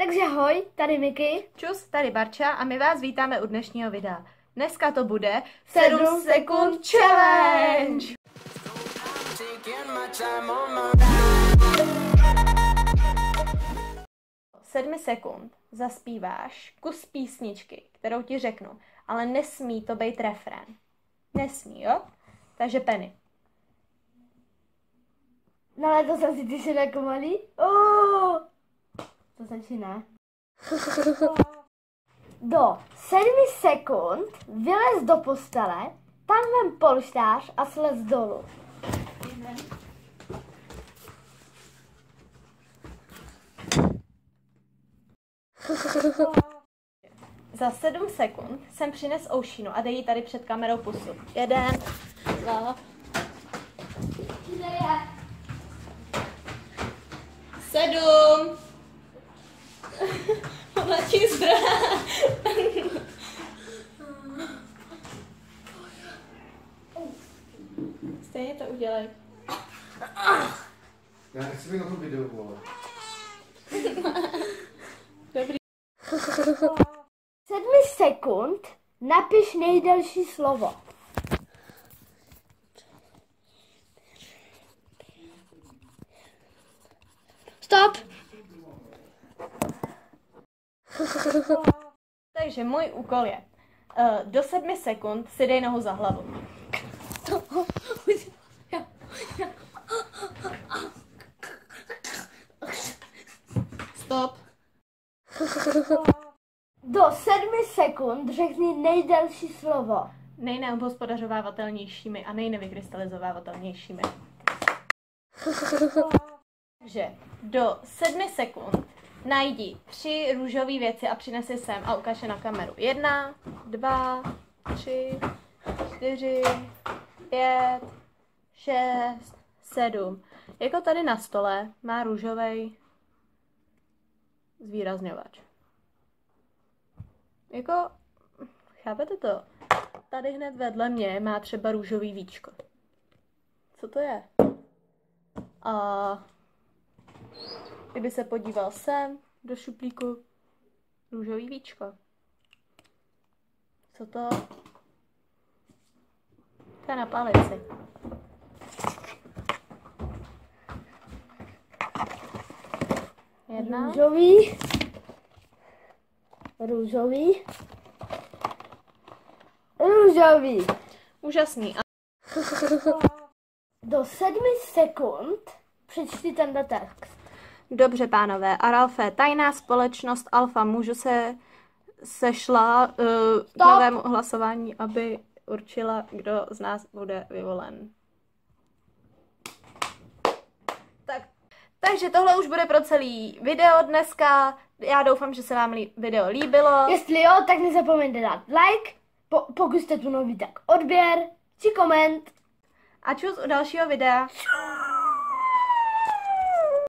Takže ahoj, tady Miky. Čus, tady Barča a my vás vítáme u dnešního videa. Dneska to bude 7 sekund challenge. 7 sekund zaspíváš kus písničky, kterou ti řeknu, ale nesmí to být refrén. Nesmí, jo? Takže Penny. No ale to jsem si ty se jako malý. To začíná. Do 7 sekund vylez do postele, tam vem polštář a slez dolů. Za 7 sekund jsem přines Oušinu a dej jí tady před kamerou pusu. 1, 2, 7. Mladší zbrán. Stejně to udělej. Já nechci být na tom videu, vole. Dobrý. 7 sekund napiš nejdelší slovo. Stop! Takže můj úkol je, do 7 sekund si dej nohu za hlavu. Stop. Do 7 sekund řekni nejdelší slovo. Nejneobhospodařovávatelnějšími a nejnevykrystalizovávatelnějšími. Takže do 7 sekund najdi 3 růžové věci a přines je sem a ukáž je na kameru. 1, 2, 3, 4, 5, 6, 7. Jako tady na stole má růžový zvýrazňovač. Jako, chápete to? Tady hned vedle mě má třeba růžový víčko. Co to je? A kdyby se podíval sem do šuplíku, růžový víčko. Co to? To je na palici. Jedna. Růžový. Růžový. Růžový. Úžasný. Do 7 sekund přečti ten text. Dobře, pánové. Aralfe, tajná společnost Alfa mužů se sešla k novému hlasování, aby určila, kdo z nás bude vyvolen. Takže tohle už bude pro celý video dneska. Já doufám, že se vám video líbilo. Jestli jo, tak nezapomeňte dát like, pokud jste tu nový, tak odběr či koment. A čus u dalšího videa.